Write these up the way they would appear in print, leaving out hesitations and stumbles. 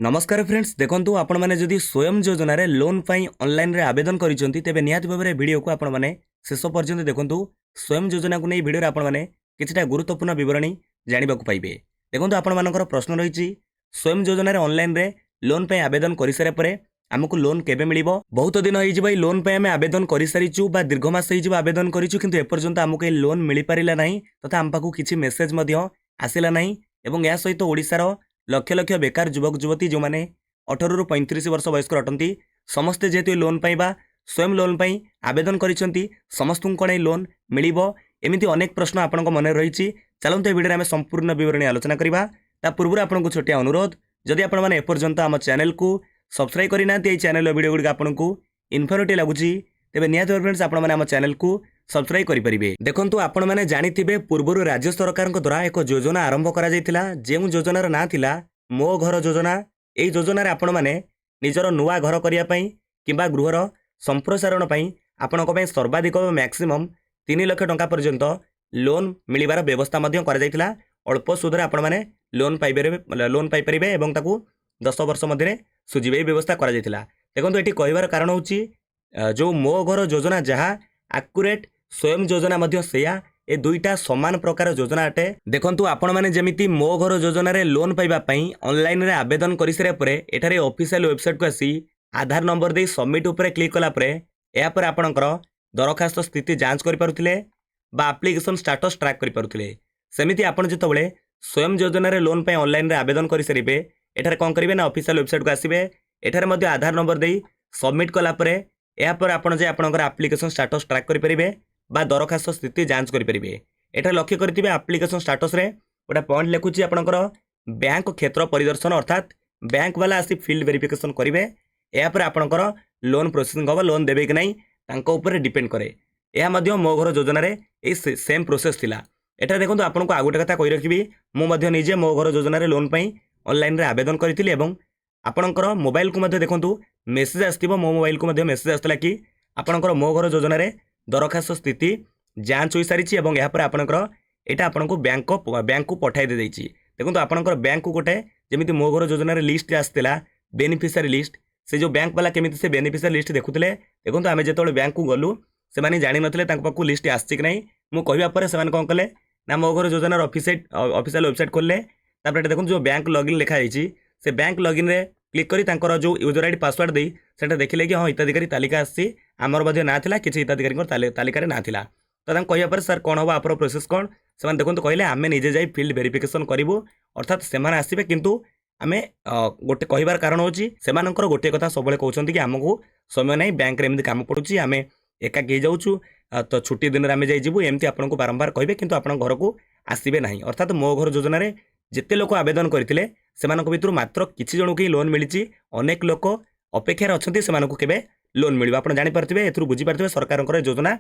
नमस्कार फ्रेंड्स देखंतु आपण माने जदि स्वयं योजना रे लोन पई ऑनलाइन रे आवेदन करिसंती तेबे निहात भाबरे वीडियो को आपण माने शेष पर्यंत देखंतु स्वयं योजना को नै वीडियो रे आपण माने किछटा गुरुत्वपूर्ण विवरणी जानिबा को पाइबे। देखंतु आपण मानकर प्रश्न रहिछि स्वयं योजना रे ऑनलाइन रे लोन पई आवेदन करि सारे परे हमकु लोन केबे मिलिबो। बहुत दिन होई जे भाई लोन पई हमें आवेदन करि सारिछु बा दीर्घ मास होई जे आवेदन करिछु किंतु ए पर्यंत हमकु ए लोन मिलि पारिला नाही तथा हम पाखु किछि मेसेज मध्य आसिला नाही एवं या सहित ओडिसा रो लक्ष लक्ष बेकार युवक युवती जो मैंने 18 रु 35 वर्ष वयस्क अटंती समस्ते जेहेतु लोन पाइबा स्वयं लोन पाई आवेदन करिसेंती समस्त कौन लोन मिलिबो एमिति अनेक प्रश्न आपण मन रही। चलते वीडियो में संपूर्ण विवरणी आलोचना करबा। ता पूर्व आपन को छोटिया अनुरोध जदि आपण माने एपर्यंत आम चैनल को सब्सक्राइब करिना ते चैनल वीडियो गुडी आपन को इन्फॉर्मेटिव लागुची तेबे निहात फ्रेंड्स आपण माने आम चैनल को सब्सक्राइब करि परिबे। देखंतु आपण माने जानिथिबे पूर्वरु राज्य सरकार द्वारा एक योजना आरंभ करा जायतिला जेउ योजनार ना थिला मो घर योजना। ए योजना रे आपण माने निजर नुआ घर करिया पई किबा गृहर संप्रसारण पई आपनको पई सर्वाधिक मैक्सिमम 3 लाख टंका पर्यंत लोन मिलिबार व्यवस्था मध्य करा जायतिला। अल्प सुधरे आपण माने लोन पाई परिबे एवं ताकू 10 वर्ष मध्य सुझिबे व्यवस्था करा जायतिला। देखंतु एठी कहबार कारण होची जो मो घर योजना जहा एक्यूरेट स्वयं योजना मध्य सेया ए दुईटा समान प्रकार योजना अटे। देखंतु आपण माने जेमिति मो घर योजना रे लोन पाइबा पई ऑनलाइन रे आवेदन करि सारे परे एठारे ऑफिशियल वेबसाइट को आसी आधार नंबर दे सबमिट ऊपर क्लिक कला परे या पर आपणकर दरखास्त स्थिति जांच करि पारुथिले बा एप्लीकेशन स्टेटस ट्रैक करि पारुथिले। सेमिति आपण जेतबेले स्वयं योजना रे लोन पई ऑनलाइन रे आवेदन करि सरिबे एठारे कोन करिवे ना ऑफिशियल वेबसाइट को आसीबे एठारे मध्ये आधार नंबर दे सबमिट कला परे या पर आपण जे आपणकर एप्लीकेशन स्टेटस ट्रैक करि परिबे बा दरखास्त स्थिति जांच करें। एटा लक्ष्य करेंगे एप्लिकेशन स्टेटस रे गोटे पॉइंट लिखुची आपणकर बैंक क्षेत्र परिदर्शन अर्थात बैंक वाला आसी फील्ड वेरिफिकेशन करेंगे या पर आपणकर लोन प्रोसेसिंग हम लोन देवे कि नहीं तांको ऊपर डिपेंड करे। यह मध्य मो घर योजना रे ए सेम प्रोसेस थिला। एटा देखंतु आपनको आ गोटे कथा कहि रखिबी मु मध्य निजे मो घर योजना रे लोन पई ऑनलाइन रे आवेदन करिथिली एवं आपणकर मोबाइल को मध्य देखंतु मेसेज आस्तिबो मो मोबाइल को मध्य मेसेज आस्तला कि आपणकर मो घर योजना रे दरखास्त स्थिति जांच हो सारी एवं यहाँ पर आपंकर यहाँ आपको बैंक को पठाई दे देछि। देखो आपंकर बैंक को गोटे जमी मो घर योजना लिस्ट आसला बेनिफिशियरी लिस्ट से जो बैंक वाला केमी से बेनिफिशियरी लिस्ट देखुले। देखो आम जो बैंक को गलु से जानी नथिले पाखु लिस्ट आसी कि नहीं मु कहवापर से कौन कले ना मो घर योजनार ऑफिशियल वेबसाइट खोलले तापर देखो जो बैंक लॉगिन लिखाई से बैंक लॉगिन रे क्लिक करी जो यूजर आईडी पासवर्ड दे सेटा देखिले कि हाँ हिताधिकारी तालिका आसी आमर मध्य ना थिला किछि हिताधिकारी तालिका ना थिला तो कहया पर सर कौन हम आपर प्रोसेस कौन से देखो कहले आम निजे जाई फील्ड वेरिफिकेशन करूँ अर्थात से आसबे किंतु आम गोटे कहबार कारण होची सेमानकर गोटे कथा सब कहते कि आमको समय नहीं बैंक एमती काम पड़ुची आम एका कही जाऊँ तो छुट्टी दिन आम जाइबू एमती आपको बारंबार कहे किंतु आप घर को आसबे ना अर्थात मो घर योजना जिते लोक आवेदन करते भर मात्र किसी जन को लोन मिली अनेक लोक अपेक्षार अच्छा से केवे लोन मिल आप जापारे ए बुझीपारे सरकार योजना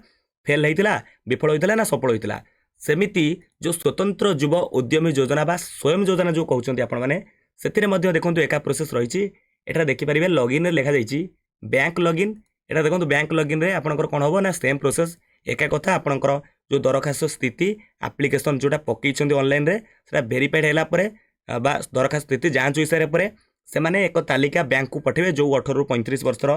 फेल होता विफल होता ना सफल होता। सेमिति जो स्वतंत्र युव उद्यमी योजना बा स्वयं योजना जो कहते आपण मैंने से देखो एका प्रोसेस रही है देखिपारे लॉगिन लिखा जाइए बैंक लॉगिन एटा देखो बैंक लॉगिन रे आपनकर कौन हम ना सेम प्रोसेस एका कथा आपनकर जो दरखास्त स्थिति एप्लिकेशन जोटा पकई ऑनलाइन रे सेटा वेरीफाइड हैला परे बा दरखास्त स्थिति जांच हो सारे परे से माने एक तालिका बैंक को पठेबे जो 18 रु 35 वर्षर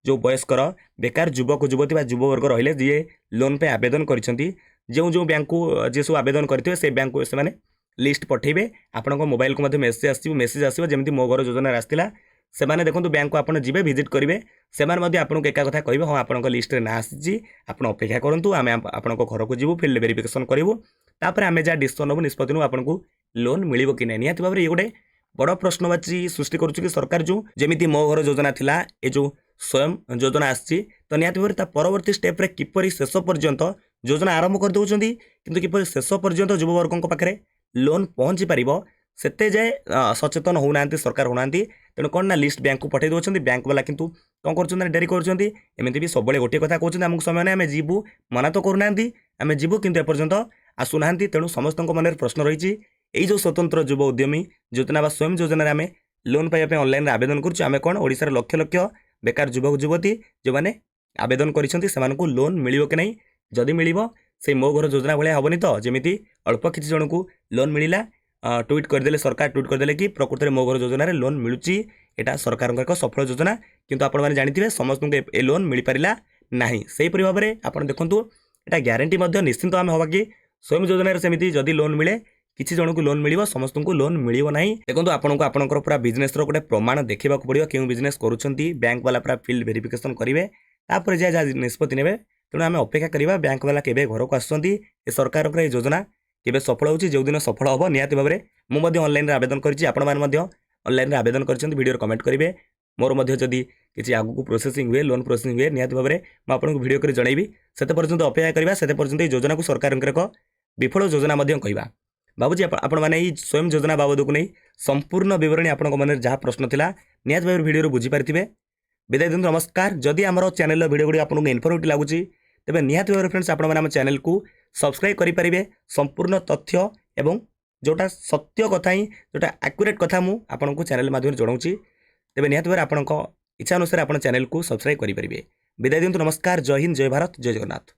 जो वयस्कर बेकार युवक युवती युववर्ग रहिले जी लोन पे आवेदन करिसेंती जो जो बैंक को जे सब आवेदन करथिबे से बैंक को से माने लिस्ट पठेबे आपनको मोबाइल को मध्ये मेसेज आसीबो जेमति मो घर योजना आस्तिला से माने देखो बैंक को आपन जिबे विजिट करेंगे से माने आपको एका कथा कहे हाँ आपन लिस्ट रे ना आसी आपन अपेक्षा करूँ आम आपन घर को जीवु फील्ड वेरिफिकेशन करूँ तापर आम जहाँ डिसीजन नबू निष्पत्ति नबू आपको लोन मिल कि नहीं निहत भाव ये गोटे बड़ प्रश्नवाची सृष्टि करुच्ची कि सरकार जो जमी मो घर योजना थिला ए जो स्वयं योजना आसी तो निहत भाव परवर्ती स्टेप रे किपरि शेष पर्यंत योजना आरंभ कर दउछंती किंतु किपरि शेष पर्यंत युववर्गों पाखे लोन पहुँची पार सेते जाए सचेतन होना सरकार होना तेणु कौन ना लिस्ट बैंक को पठे दौरान बैंक वाला किंतु कौन कर डेरी करमती भी सब गोटे कथा कहते आमको समय आम जीवु मना तो करूना आम जीवु किंतु एपर्यंत आसुना तेणु समस्त मन प्रश्न रही जो स्वतंत्र युव उद्यमी योजना बा स्वयं योजना आम लोन पाइबा ऑनलाइन आवेदन करें कौन ओडिशार लक्ष लक्ष बेकार युवक युवती जो मैंने आवेदन कर लोन मिल कि नहीं जदि मिल से मो घर योजना भाया हेनी तो जमी अल्प किसी जन को लोन मिलला ट्वीट करदे सरकार ट्वीट करदे कि प्रकृत में मो घर योजन लोन मिलूँ यहाँ सरकार एक सफल योजना किंतु आपण मैंने जानते समस्त ए लोन मिल पारा ना से भाव में आप देखूँ यहाँ ग्यारंटी निश्चिंत आम हवा कि स्वयं योजन सेमती जदि लोन मिले किसी जन को लोन मिल समस्त को लोन मिल ना देखो आपको आपंकर पूरा बिजनेस गोटे प्रमाण देखा पड़ो क्यों बिजनेस करुँच बैंक वाला पूरा फील्ड वेरिफिकेशन करेंगे तापर जहाँ निष्पत्ति ने तेणु आम अपेक्षा करवा बैंक वाला केवे घर को आसुँच सरकार ये योजना केवे सफल हो जो दिन सफल हम निहाती भाव में मुझे ऑनलाइन आवेदन करनलाइन आवेदन कर कमेंट करेंगे मोर जदि किसी आगू प्रोसेसिंग हुए लोन प्रोसेसिंग हुए निहाती भाव में मुझे भिडियो कर जनइबी से पर्यंत अपेक्षा करवा से पर्यंत योजना को सरकार एक विफल योजना कहवा बाबूजी आपण मैंने स्वयं योजना बाबद को नहीं संपूर्ण बरणी आपण मन जहाँ प्रश्न था निहाती भाव भिडियो बुझीपारे विदाय दिन नमस्कार जदि आम चैनल भिडियो गुड़ी आपको इनफर्मेटिव लगुच तेज निहाती भाव फ्रेंड्स आप चैनल को सब्सक्राइब करेंगे संपूर्ण तथ्य एवं जोटा सत्य कथा ही जोटा एक्यूरेट कथा मुझे चैनल माध्यम जनाऊँ तेज निहाती भाव आपंक इच्छा अनुसार आप चैनल को सब्सक्राइब करेंगे विदाय दिन नमस्कार जय हिंद जय भारत जय जगन्नाथ।